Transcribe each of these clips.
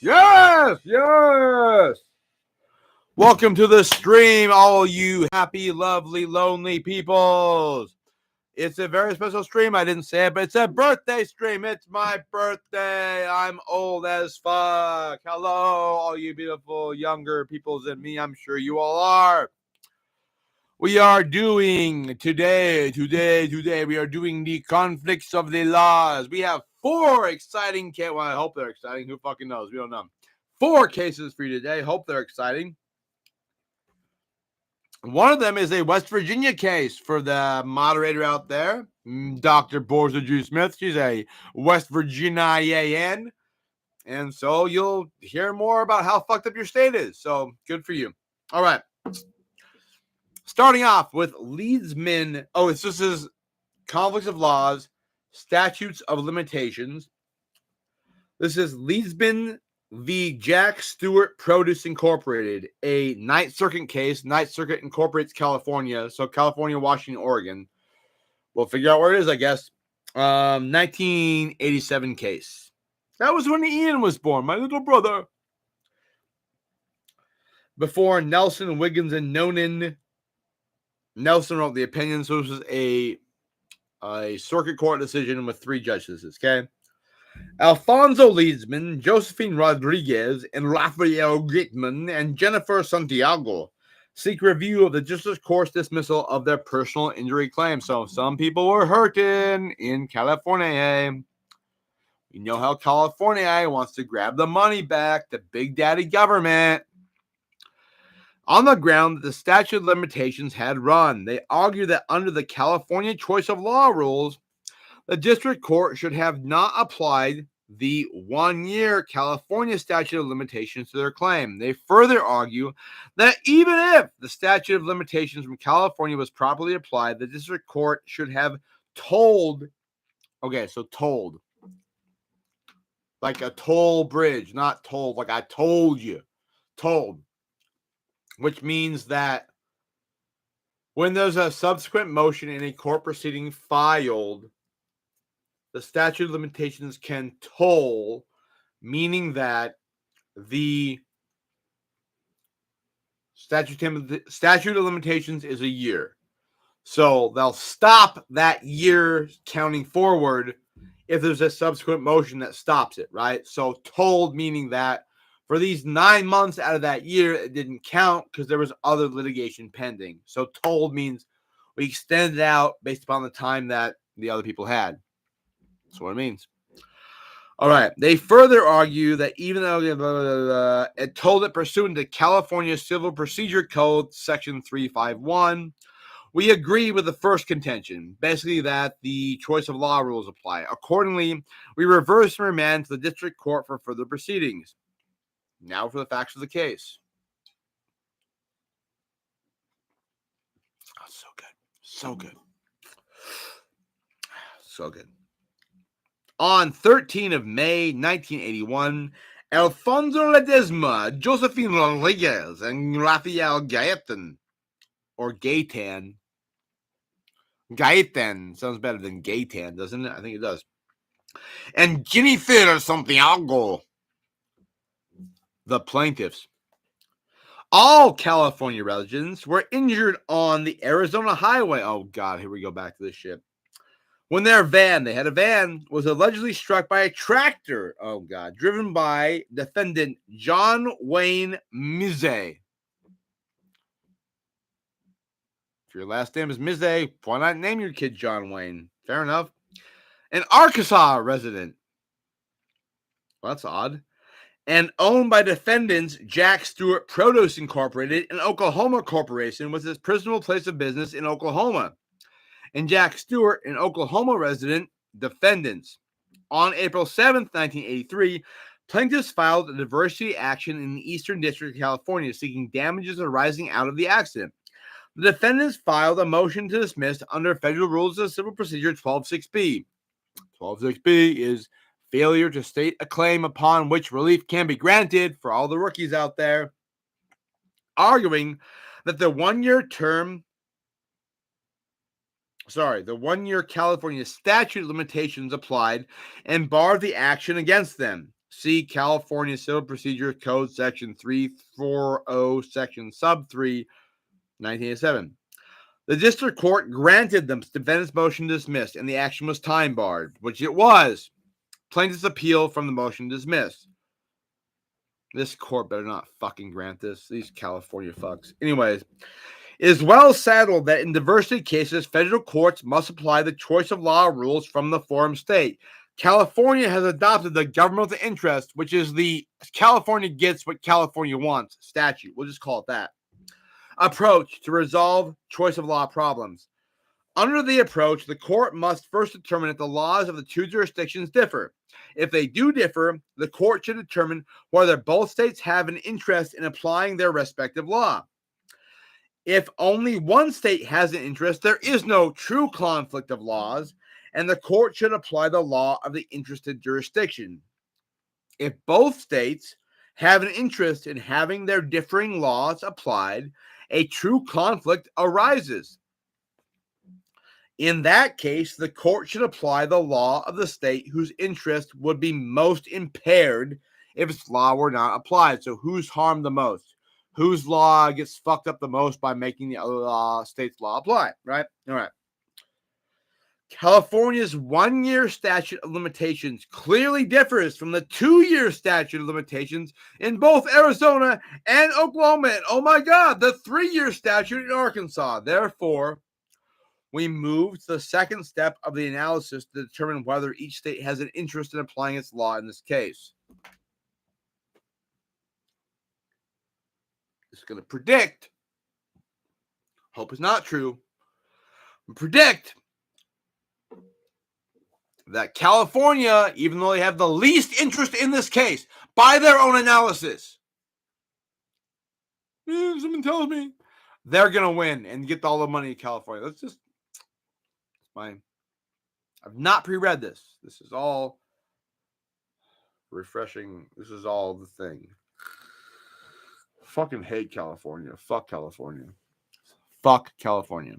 Yes, yes. Welcome to the stream, all you happy, lovely, lonely peoples. It's a very special stream. I didn't say it, but it's a birthday stream. It's my birthday. I'm old as fuck. Hello, all you beautiful younger peoples than me. I'm sure you all are. We are doing today, we are doing the conflicts of the laws. We have 4 exciting cases. Well, I hope they're exciting. Who fucking knows? We don't know. 4 cases for you today. Hope they're exciting. One of them is a West Virginia case for the moderator out there, Dr. Borza G. Smith. She's a West Virginian. And so you'll hear more about how fucked up your state is. So good for you. All right. Starting off with Ledesman. Oh, this is conflicts of laws, statutes of limitations. This is Ledesman v. Jack Stewart Produce Incorporated, a Ninth Circuit case. Ninth Circuit incorporates California, so California, Washington, Oregon. We'll figure out where it is, I guess. 1987 case. That was when Ian was born, my little brother. Before Nelson, Wiggins, and Nonen. Nelson wrote the opinion, so this was a circuit court decision with 3 judges, okay? Alfonso Ledesman, Josephine Rodriguez, and Rafael Gitman, and Jennifer Santiago seek review of the district court's dismissal of their personal injury claim. So some people were hurting in California. You know how California wants to grab the money back, the big daddy government. On the ground that the statute of limitations had run, they argue that under the California choice of law rules, the district court should have not applied the 1-year California statute of limitations to their claim. They further argue that even if the statute of limitations from California was properly applied, the district court should have told, like a toll bridge, not told, like I told you, told, which means that when there's a subsequent motion in a court proceeding filed, the statute of limitations can toll, meaning that the statute of limitations is a year. So they'll stop that year counting forward if there's a subsequent motion that stops it, right? So tolled meaning that for these 9 months out of that year, it didn't count because there was other litigation pending. So tolled means we extended it out based upon the time that the other people had. That's what it means. All right. They further argue that even though it told it pursuant to California Civil Procedure Code, Section 351, we agree with the first contention, basically that the choice of law rules apply. Accordingly, we reverse and remand to the district court for further proceedings. Now for the facts of the case. Oh, so good. So good. So good. On 13 of May, 1981, Alfonso Ledesma, Josephine Rodriguez, and Rafael Gaetan, Gaetan sounds better than Gaetan, doesn't it? I think it does. And Jennifer Santiago, the plaintiffs. All California residents were injured on the Arizona highway. Oh, God, here we go back to this shit. When their van, they had a van, was allegedly struck by a tractor, oh God, driven by defendant John Wayne Mizey. If your last name is Mizey, why not name your kid John Wayne? Fair enough. An Arkansas resident. Well, that's odd. And owned by defendants Jack Stewart Produce Incorporated and Oklahoma Corporation with its principal place of business in Oklahoma. And Jack Stewart, an Oklahoma resident, defendants. On April 7th, 1983, plaintiffs filed a diversity action in the Eastern District of California seeking damages arising out of the accident. The defendants filed a motion to dismiss under Federal Rules of Civil Procedure 12.6b. 12.6b is failure to state a claim upon which relief can be granted for all the rookies out there, arguing that the 1-year California statute of limitations applied and barred the action against them. See California Civil Procedure Code Section 340, Section Sub 3, 1987. The district court granted the defendant's motion to dismiss, and the action was time barred, which it was. Plaintiff's appeal from the motion to dismiss. This court better not fucking grant this. These California fucks. Anyways, it is well settled that in diversity cases, federal courts must apply the choice of law rules from the forum state. California has adopted the governmental interest, which is the California gets what California wants statute. We'll just call it that. Approach to resolve choice of law problems. Under the approach, the court must first determine if the laws of the two jurisdictions differ. If they do differ, the court should determine whether both states have an interest in applying their respective law. If only one state has an interest, there is no true conflict of laws, and the court should apply the law of the interested jurisdiction. If both states have an interest in having their differing laws applied, a true conflict arises. In that case, the court should apply the law of the state whose interest would be most impaired if its law were not applied. So who's harmed the most? Whose law gets fucked up the most by making the other state's law apply, right? All right. California's 1-year statute of limitations clearly differs from the 2-year statute of limitations in both Arizona and Oklahoma. And oh my God, the 3-year statute in Arkansas. Therefore, we move to the second step of the analysis to determine whether each state has an interest in applying its law in this case. It's going to predict, hope it's not true, predict that California, even though they have the least interest in this case, by their own analysis, someone tells me, they're going to win and get all the money in California. That's just fine. I've not pre-read this. This is all refreshing. This is all the thing. Fucking hate California. Fuck California. Fuck California.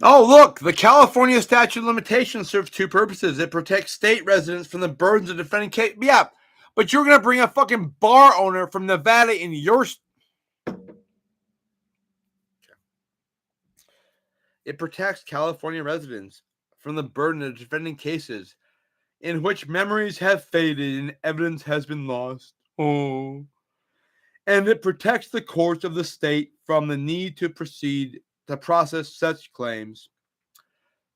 Oh, look, the California statute of limitations serves two purposes. It protects state residents from the burdens of defending case. Yeah, but you're going to bring a fucking bar owner from Nevada in your... It protects California residents from the burden of defending cases in which memories have faded and evidence has been lost. Oh. And it protects the courts of the state from the need to proceed to process such claims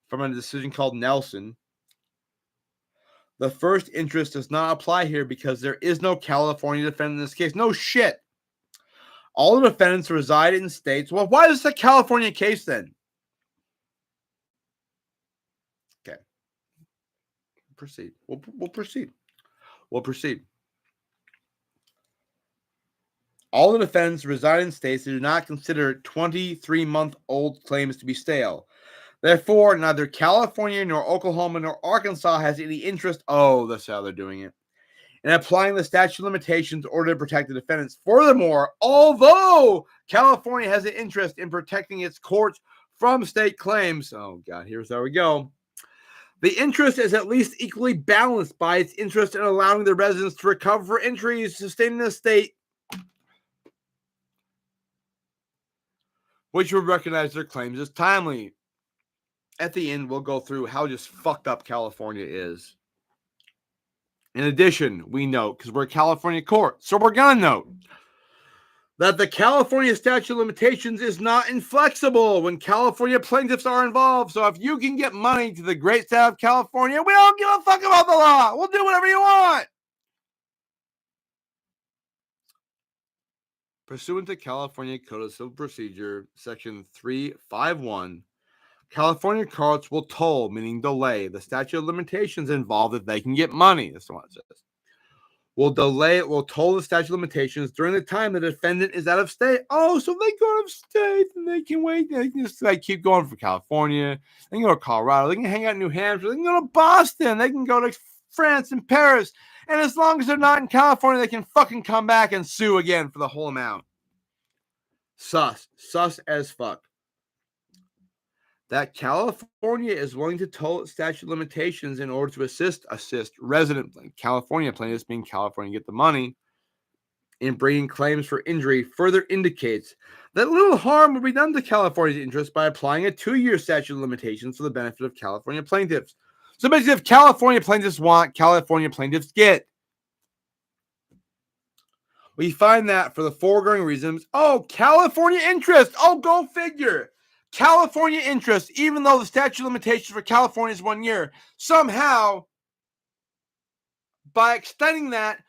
from a decision called Nelson. The first interest does not apply here because there is no California defendant in this case. No shit. All the defendants reside in states. Well, why is this a California case then? Okay. Proceed. We'll proceed. We'll proceed. All the defendants reside in states that do not consider 23-month-old claims to be stale. Therefore, neither California nor Oklahoma nor Arkansas has any interest. Oh, that's how they're doing it. In applying the statute of limitations in order to protect the defendants. Furthermore, although California has an interest in protecting its courts from state claims. Oh, God, here's how we go. The interest is at least equally balanced by its interest in allowing the residents to recover for injuries sustained in the state, which will recognize their claims as timely. At the end, we'll go through how just fucked up California is. In addition, we note, because we're a California court, so we're going to note that the California statute of limitations is not inflexible when California plaintiffs are involved. So if you can get money to the great state of California, we don't give a fuck about the law. We'll do whatever you want. Pursuant to California Code of Civil Procedure, Section 351, California courts will toll, meaning delay, the statute of limitations involved if they can get money. That's what it says. Will toll the statute of limitations during the time the defendant is out of state. Oh, so they go out of state and they can wait. They can just keep going for California. They can go to Colorado. They can hang out in New Hampshire. They can go to Boston. They can go to France and Paris. And as long as they're not in California, they can fucking come back and sue again for the whole amount. Sus as fuck. that California is willing to toll its statute of limitations in order to assist resident California plaintiffs, being California, get the money in bringing claims for injury, further indicates that little harm will be done to California's interest by applying a 2-year statute of limitations for the benefit of California plaintiffs. So basically, if California plaintiffs want, California plaintiffs get. We find that for the foregoing reasons. Oh, California interest. Oh, go figure. California interest, even though the statute of limitations for California is 1 year, somehow, by extending that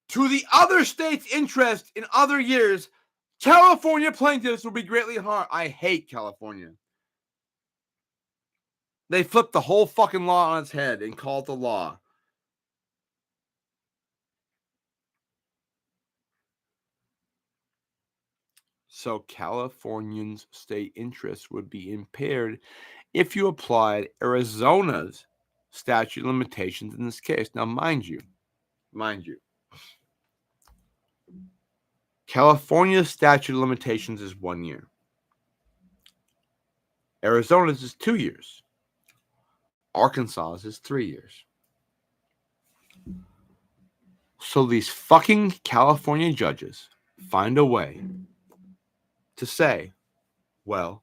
to the other state's interest in other years, California plaintiffs will be greatly harmed. I hate California. They flipped the whole fucking law on its head and called it the law. So Californians' state interests would be impaired if you applied Arizona's statute of limitations in this case. Now, mind you, California's statute of limitations is 1 year. Arizona's is 2 years. Arkansas's is 3 years. So these fucking California judges find a way to say, well,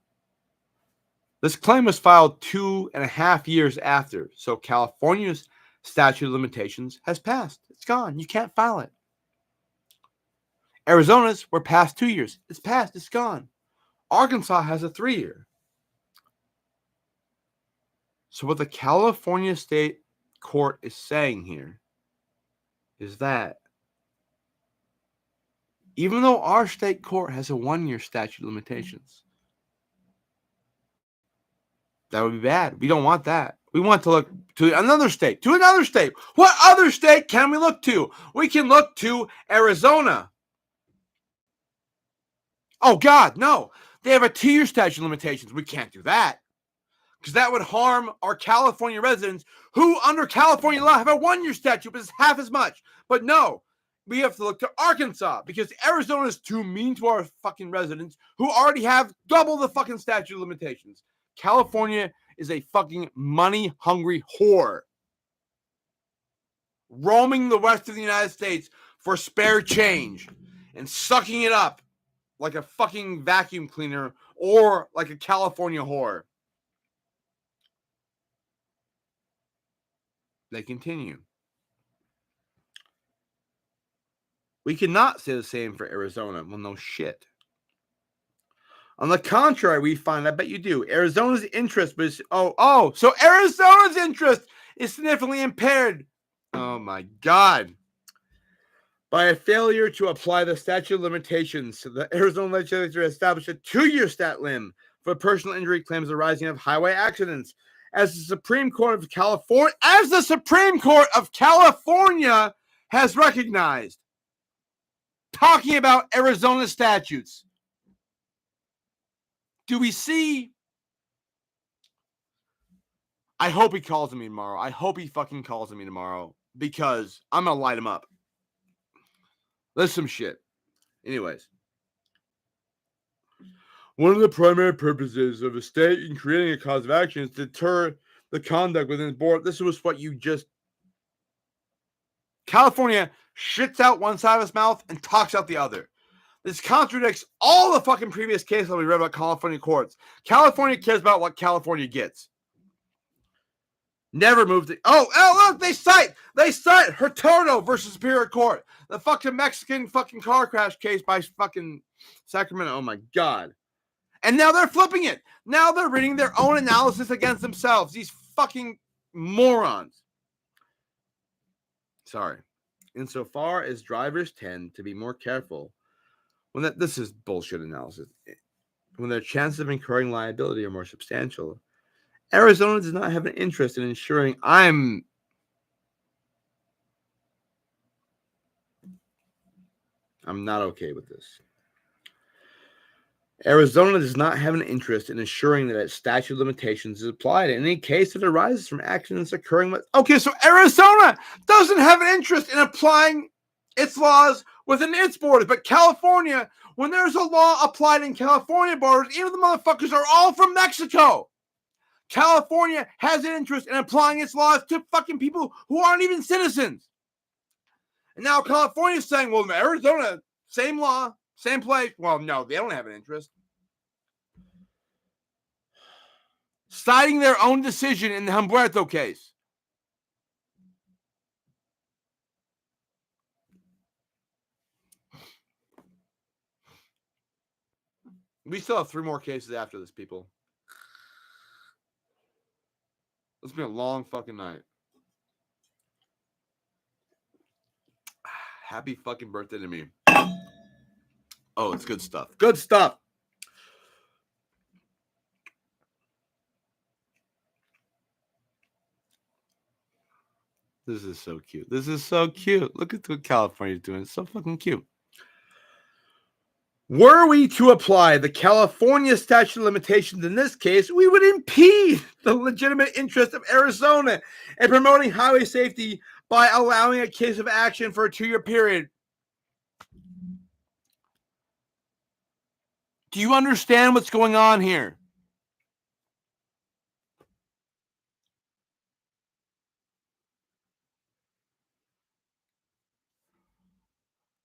this claim was filed 2.5 years after, so California's statute of limitations has passed. It's gone. You can't file it. Arizona's were past 2 years. It's passed. It's gone. Arkansas has a 3-year. So what the California State Court is saying here is that even though our state court has a 1-year statute of limitations, that would be bad. We don't want that. We want to look to another state. What other state can we look to? We can look to Arizona. Oh, God, no. They have a 2-year statute of limitations. We can't do that because that would harm our California residents who, under California law, have a 1-year statute, but it's half as much. But no, we have to look to Arkansas because Arizona is too mean to our fucking residents who already have double the fucking statute of limitations. California is a fucking money-hungry whore roaming the rest of the United States for spare change and sucking it up like a fucking vacuum cleaner or like a California whore. They continue. We cannot say the same for Arizona. Well, no shit. On the contrary, we find, I bet you do, Arizona's interest was, so Arizona's interest is significantly impaired. Oh my God. By a failure to apply the statute of limitations, the Arizona legislature established a 2-year stat lim for personal injury claims arising out of highway accidents. As the Supreme Court of California has recognized. Talking about Arizona statutes. Do we see? I hope he calls me tomorrow. I hope he fucking calls me tomorrow because I'm going to light him up. That's some shit. Anyways. One of the primary purposes of a state in creating a cause of action is to deter the conduct within the board. This was what you just... California shits out one side of his mouth and talks out the other. This contradicts all the fucking previous cases that we read about California courts. California cares about what California gets. Never moved it. Oh, look, they cite Hurtado versus Superior Court. The fucking Mexican fucking car crash case by fucking Sacramento. Oh my God. And now they're flipping it. Now they're reading their own analysis against themselves. These fucking morons. Sorry. Insofar as drivers tend to be more careful when this is bullshit analysis, when their chances of incurring liability are more substantial, Arizona does not have an interest in ensuring I'm not okay with this. Arizona does not have an interest in ensuring that its statute of limitations is applied in any case that arises from accidents occurring with... Okay, so Arizona doesn't have an interest in applying its laws within its borders, but California, when there's a law applied in California borders, even the motherfuckers are all from Mexico. California has an interest in applying its laws to fucking people who aren't even citizens. And now California is saying, well, Arizona, same law, same place. Well, no, they don't have an interest. Citing their own decision in the Humberto case. We still have 3 more cases after this, people. It's been a long fucking night. Happy fucking birthday to me. Oh, it's good stuff. Good stuff. This is so cute. This is so cute. Look at what California's doing. It's so fucking cute. Were we to apply the California statute of limitations in this case, we would impede the legitimate interest of Arizona in promoting highway safety by allowing a case of action for a 2-year period. Do you understand what's going on here?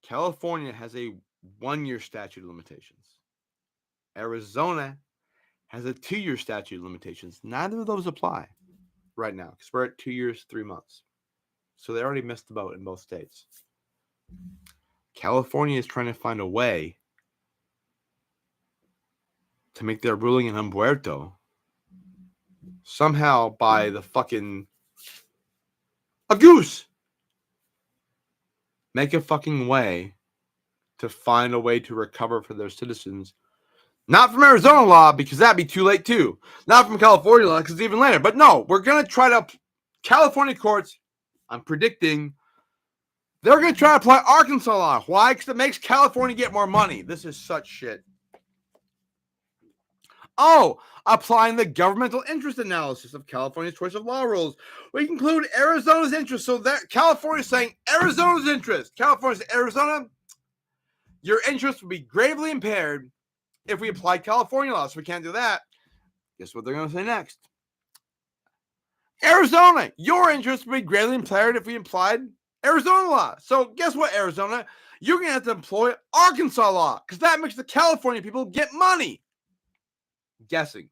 California has a 1-year statute of limitations. Arizona has a 2-year statute of limitations. Neither of those apply right now because we're at 2 years, 3 months. So they already missed the boat in both states. California is trying to find a way to make their ruling in Humberto somehow by the fucking a goose. Make a fucking way to find a way to recover for their citizens. Not from Arizona law, because that'd be too late too. Not from California law, because it's even later. But no, we're going to try to... California courts, I'm predicting, they're going to try to apply Arkansas law. Why? Because it makes California get more money. This is such shit. Oh, applying the governmental interest analysis of California's choice of law rules. We include Arizona's interest. So that California's saying Arizona's interest. California's Arizona, your interest would be gravely impaired if we applied California law. So we can't do that. Guess what they're going to say next? Arizona, your interest would be gravely impaired if we applied Arizona law. So guess what, Arizona? You're going to have to employ Arkansas law because that makes the California people get money. Guessing.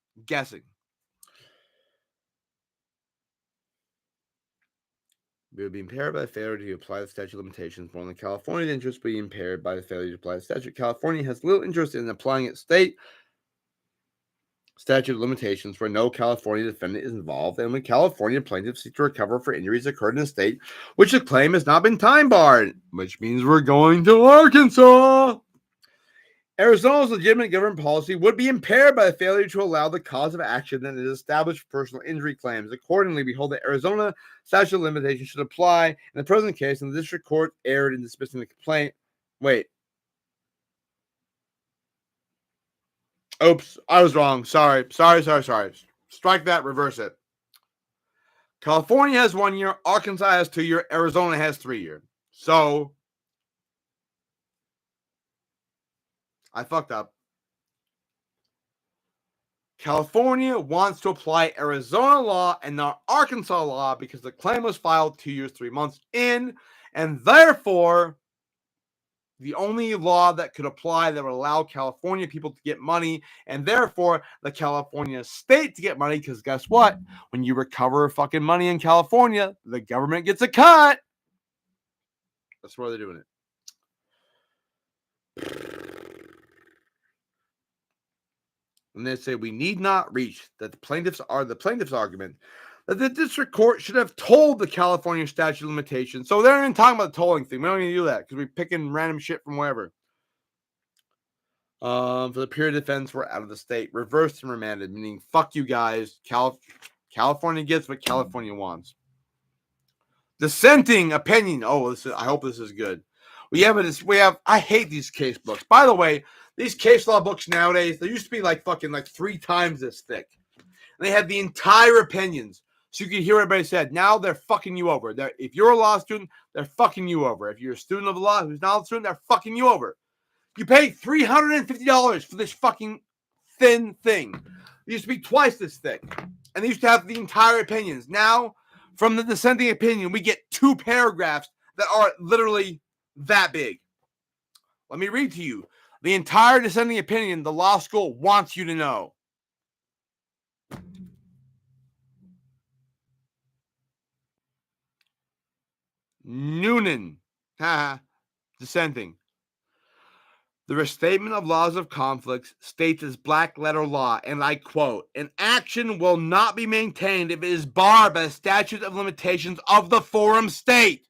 We would be impaired by the failure to apply the statute of limitations. More than California's interest would be impaired by the failure to apply the statute. California has little interest in applying its state statute of limitations where no California defendant is involved, and when California plaintiffs seek to recover for injuries occurred in a state which the claim has not been time barred, which means we're going to Arkansas. Arizona's legitimate government policy would be impaired by the failure to allow the cause of action that is established for personal injury claims. Accordingly, we hold that Arizona statute of limitations should apply in the present case, and the district court erred in dismissing the complaint. Wait. Oops, I was wrong. Sorry. Strike that, reverse it. California has 1 year, Arkansas has 2 year, Arizona has 3 year. So I fucked up. California wants to apply Arizona law and not Arkansas law because the claim was filed 2 years, 3 months in, and therefore the only law that could apply that would allow California people to get money, and therefore the California state to get money, because guess what? When you recover fucking money in California, the government gets a cut. That's why they're doing it. And they say we need not reach that the plaintiff's argument that the district court should have told the California statute of limitations. So they're not even talking about the tolling thing. We don't even do that because we're picking random shit from wherever. For the period of defense, we're out of the state. Reversed and remanded, meaning fuck you guys. California gets what California wants. Dissenting opinion. Oh, I hope this is good. I hate these case books. By the way, these case law books nowadays, they used to be like 3 times this thick. And they had the entire opinions. So you could hear what everybody said. Now they're fucking you over. If you're a law student, they're fucking you over. If you're a student of the law who's not a student, they're fucking you over. You pay $350 for this fucking thin thing. They used to be twice this thick. And they used to have the entire opinions. Now, from the dissenting opinion, we get 2 paragraphs that are literally that big. Let me read to you. The entire dissenting opinion the law school wants you to know. Noonan, dissenting. The restatement of laws of conflicts states as black letter law, and I quote, an action will not be maintained if it is barred by the statute of limitations of the forum state.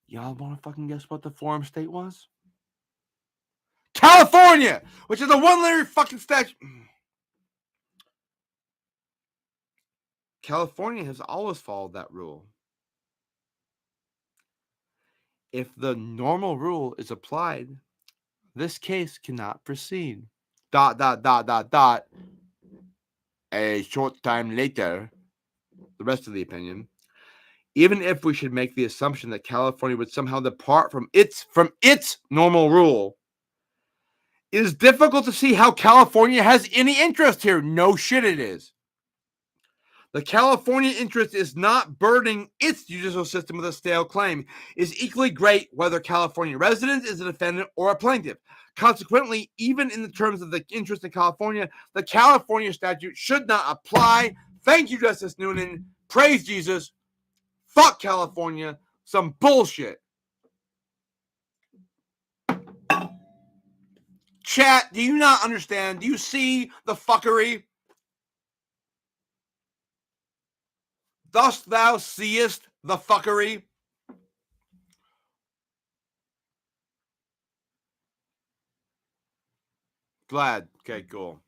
Y'all want to fucking guess what the forum state was? California, which is a one-letter fucking statute. California has always followed that rule. If the normal rule is applied, this case cannot proceed. ... A short time later, the rest of the opinion, even if we should make the assumption that California would somehow depart from its normal rule, it is difficult to see how California has any interest here. No shit it is. The California interest is not burdening its judicial system with a stale claim. It is equally great whether California resident is a defendant or a plaintiff. Consequently, even in the terms of the interest in California, the California statute should not apply. Thank you, Justice Noonan. Praise Jesus. Fuck California. Some bullshit. Chat, do you not understand? Do you see the fuckery? Dost thou seest the fuckery? Glad. Okay, cool.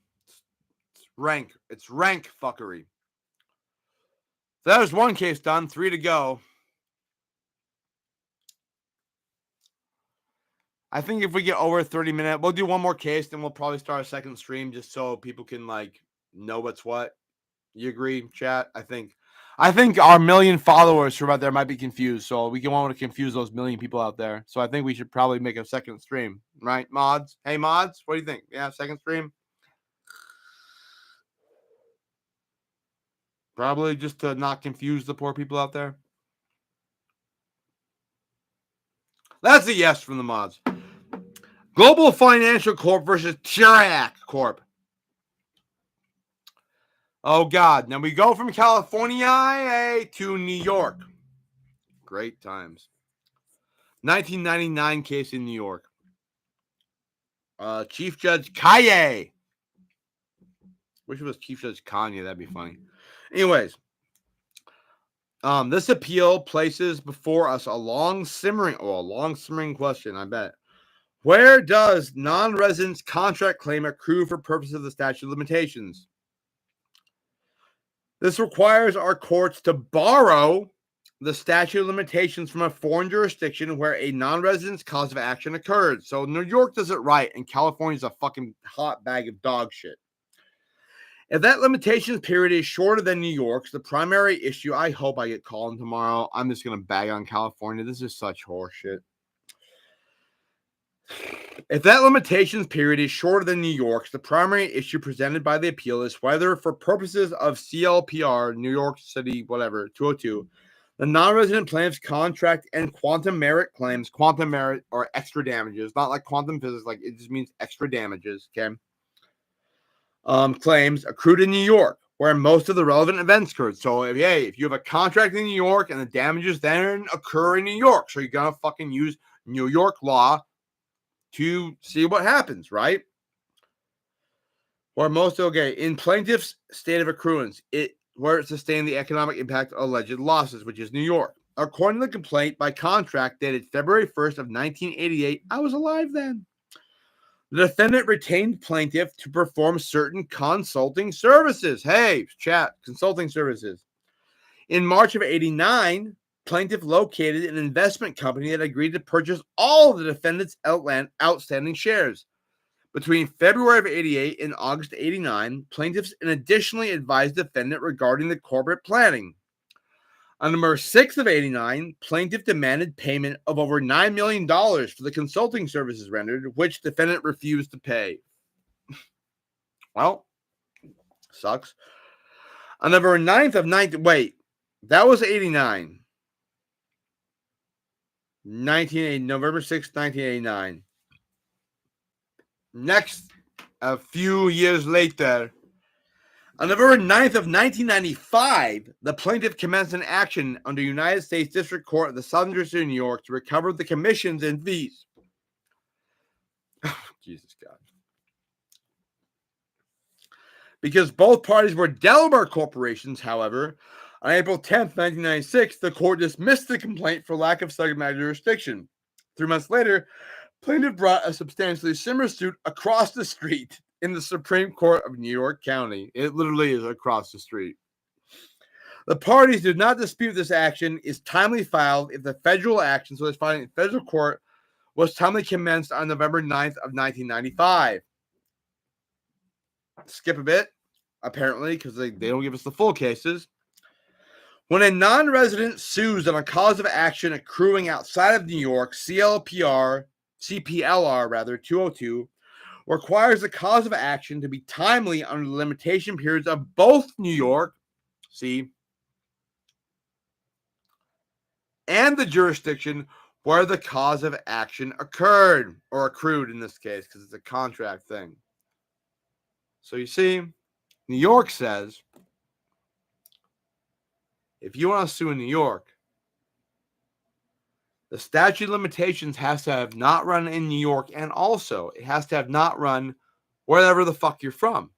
It's rank fuckery. So that was one case done. 3 to go. I think if we get over 30 minutes, we'll do one more case, then we'll probably start a second stream just so people can know what's what. You agree, chat? I think our million followers who are out there might be confused, so we don't want to confuse those million people out there. So I think we should probably make a second stream, right, mods? Hey, mods, what do you think? Yeah, second stream? Probably just to not confuse the poor people out there. That's a yes from the mods. Global Financial Corp versus Triarc Corp. Oh, God. Now we go from California to New York. Great times. 1999 case in New York. Chief Judge Kaye. Wish it was Chief Judge Kanye. That'd be funny. Anyways. This appeal places before us a long simmering question, I bet. Where does non-residence contract claim accrue for purposes of the statute of limitations? This requires our courts to borrow the statute of limitations from a foreign jurisdiction where a non-residence cause of action occurred. So New York does it right, and California's a fucking hot bag of dog shit. If that limitations period is shorter than New York's, the primary issue, I hope I get called tomorrow. I'm just going to bag on California. This is such horseshit. If that limitations period is shorter than New York's, the primary issue presented by the appeal is whether, for purposes of CLPR, New York City, whatever, 202, the non-resident plaintiff's contract and quantum merit claims, quantum merit or extra damages, not like quantum physics, it just means extra damages, okay? Claims accrued in New York, where most of the relevant events occurred. So, if you have a contract in New York and the damages then occur in New York, so you're going to fucking use New York law to see what happens, right? Or in plaintiff's state of accruance, where it sustained the economic impact of alleged losses, which is New York. According to the complaint, by contract dated February 1st of 1988, I was alive then. The defendant retained plaintiff to perform certain consulting services. Hey, chat, consulting services. In March of 89, plaintiff located an investment company that agreed to purchase all of the defendant's outstanding shares. Between February of 88 and August 89, plaintiffs additionally advised defendant regarding the corporate planning. On November 6th of 89, plaintiff demanded payment of over $9 million for the consulting services rendered, which defendant refused to pay. Well, sucks. On November 9th of 19... Wait, that was 89. 1980, November 6th, 1989. Next, a few years later, on November 9th of 1995, the plaintiff commenced an action under United States District Court of the Southern District of New York to recover the commissions and fees. Jesus God. Because both parties were Delaware corporations, however, on April 10th, 1996, the court dismissed the complaint for lack of subject matter jurisdiction. 3 months later, plaintiff brought a substantially similar suit across the street in the Supreme Court of New York County. It literally is across the street. The parties did not dispute this action is timely filed if the federal action, so this filing in federal court, was timely commenced on November 9th of 1995. Skip a bit, apparently, because they don't give us the full cases. When a non-resident sues on a cause of action accruing outside of New York, CPLR 202 requires the cause of action to be timely under the limitation periods of both New York, and the jurisdiction where the cause of action occurred, or accrued in this case, because it's a contract thing. So you see, New York says, if you want to sue in New York, the statute of limitations has to have not run in New York, and also it has to have not run wherever the fuck you're from.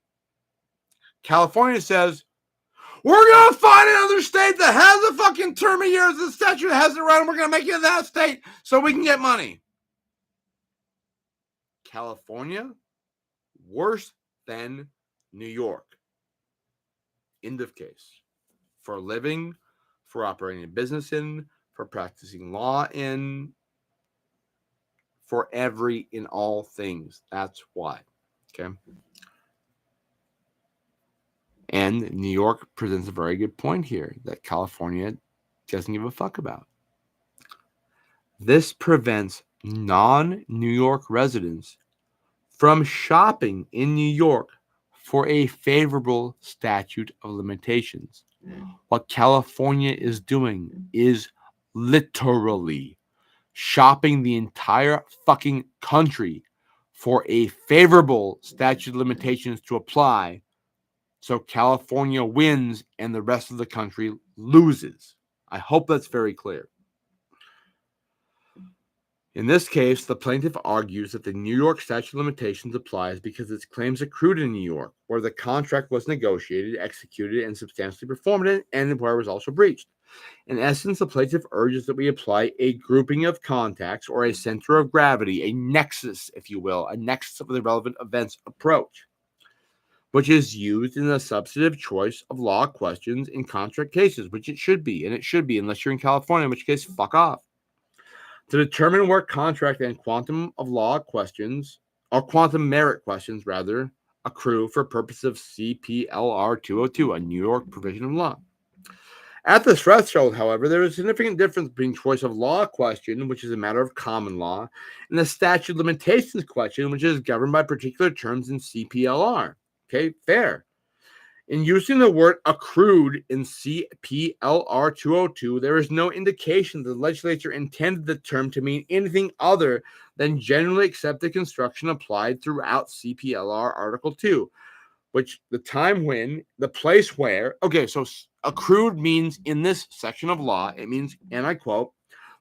California says, we're going to find another state that has a fucking term of years the statute hasn't run, and we're going to make it that state so we can get money. California, worse than New York. End of case. For living, for operating a business in, for practicing law in, for every in all things. That's why. Okay. And New York presents a very good point here that California doesn't give a fuck about. This prevents non-New York residents from shopping in New York for a favorable statute of limitations. What California is doing is literally shopping the entire fucking country for a favorable statute of limitations to apply, so California wins and the rest of the country loses. I hope that's very clear. In this case, the plaintiff argues that the New York statute of limitations applies because its claims accrued in New York, where the contract was negotiated, executed, and substantially performed, and where it was also breached. In essence, the plaintiff urges that we apply a grouping of contacts or a center of gravity, a nexus, if you will, a nexus of the relevant events approach, which is used in the substantive choice of law questions in contract cases, which it should be, and it should be, unless you're in California, in which case, fuck off. To determine where contract and quantum of law questions, or quantum merit questions, rather, accrue for purposes of CPLR 202, a New York provision of law. At the threshold, however, there is a significant difference between choice of law question, which is a matter of common law, and the statute of limitations question, which is governed by particular terms in CPLR. Okay, fair. In using the word accrued in CPLR 202, there is no indication that the legislature intended the term to mean anything other than generally accepted construction applied throughout CPLR Article 2, which the time when, the place where, okay, so accrued means in this section of law, it means, and I quote,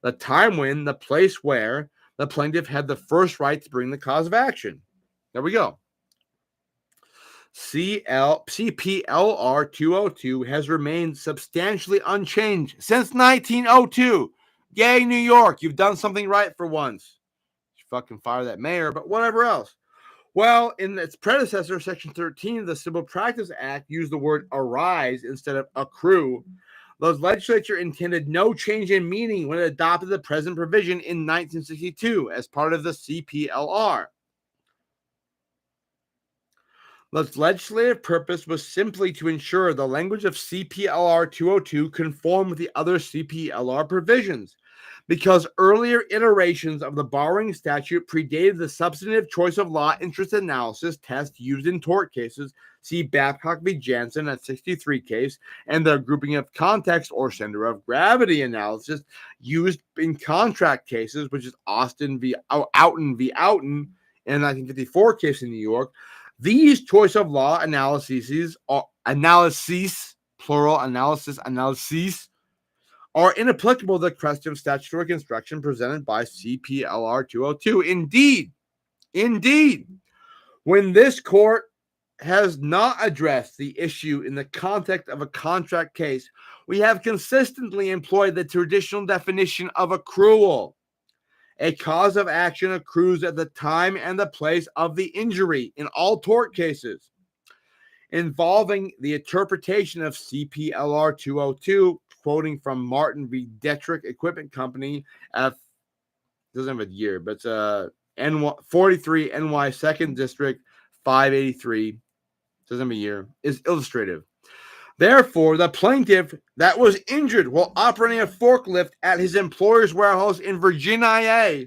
the time when, the place where the plaintiff had the first right to bring the cause of action. There we go. CPLR 202 has remained substantially unchanged since 1902. Yay, New York, you've done something right for once. You fucking fire that mayor, but whatever else. Well, in its predecessor, Section 13 of the Civil Practice Act used the word arise instead of accrue. The legislature intended no change in meaning when it adopted the present provision in 1962 as part of the CPLR. The legislative purpose was simply to ensure the language of CPLR 202 conformed with the other CPLR provisions, because earlier iterations of the borrowing statute predated the substantive choice of law interest analysis test used in tort cases. See Babcock v. Jansen at 63 case, and the grouping of context or center of gravity analysis used in contract cases, which is Austin v. Outen v. Outen in 1954 case in New York. These choice of law analyses, plural analyses, are inapplicable to the question of statutory construction presented by CPLR 202. Indeed, when this court has not addressed the issue in the context of a contract case, we have consistently employed the traditional definition of accrual. A cause of action accrues at the time and the place of the injury in all tort cases involving the interpretation of CPLR 202, quoting from Martin v. Detrick Equipment Company, doesn't have a year, but it's 43 NY 2nd District 583, doesn't have a year, is illustrative. Therefore, the plaintiff that was injured while operating a forklift at his employer's warehouse in Virginia,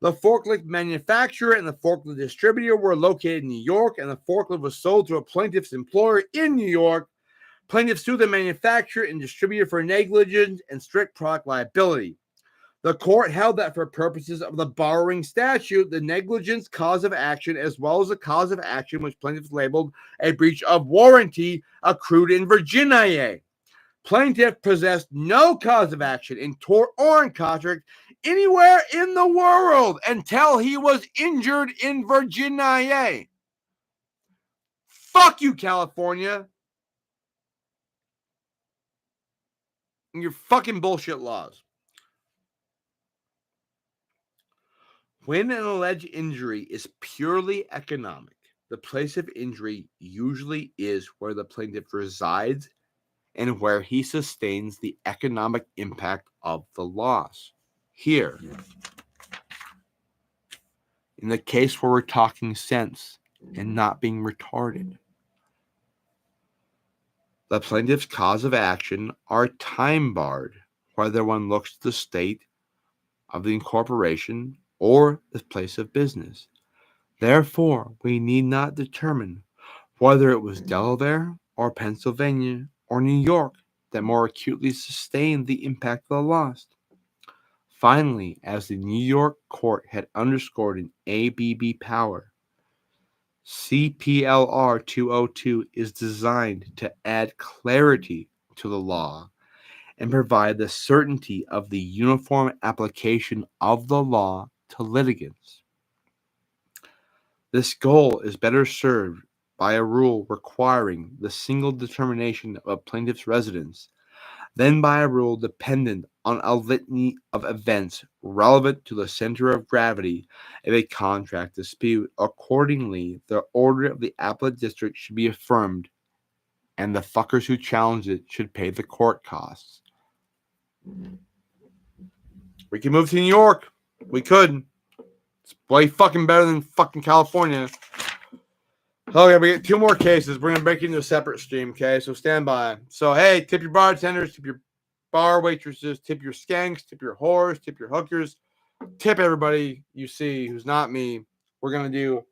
the forklift manufacturer and the forklift distributor were located in New York, and the forklift was sold to a plaintiff's employer in New York. Plaintiffs sued the manufacturer and distributor for negligence and strict product liability. The court held that for purposes of the borrowing statute, the negligence cause of action, as well as the cause of action which plaintiffs labeled a breach of warranty, accrued in Virginia. Plaintiff possessed no cause of action in tort or in contract anywhere in the world until he was injured in Virginia. Fuck you, California. And your fucking bullshit laws. When an alleged injury is purely economic, the place of injury usually is where the plaintiff resides and where he sustains the economic impact of the loss. Here, in the case where we're talking sense and not being retarded, the plaintiff's cause of action are time barred, whether one looks to the state of the incorporation or the place of business. Therefore, we need not determine whether it was Delaware or Pennsylvania or New York that more acutely sustained the impact of the loss. Finally, as the New York court had underscored in ABB Power, CPLR 202 is designed to add clarity to the law and provide the certainty of the uniform application of the law to litigants. This goal is better served by a rule requiring the single determination of a plaintiff's residence than by a rule dependent on a litany of events relevant to the center of gravity of a contract dispute. Accordingly, the order of the appellate district should be affirmed, and the fuckers who challenged it should pay the court costs. We can move to New York. We could. It's way fucking better than fucking California. Okay, we get 2 more cases. We're going to break into a separate stream, okay? So stand by. So, hey, tip your bartenders, tip your bar waitresses, tip your skanks, tip your whores, tip your hookers, tip everybody you see who's not me. We're going to do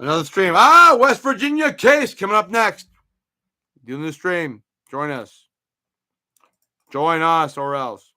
another stream. West Virginia case coming up next. Doing the stream. Join us. Join us or else.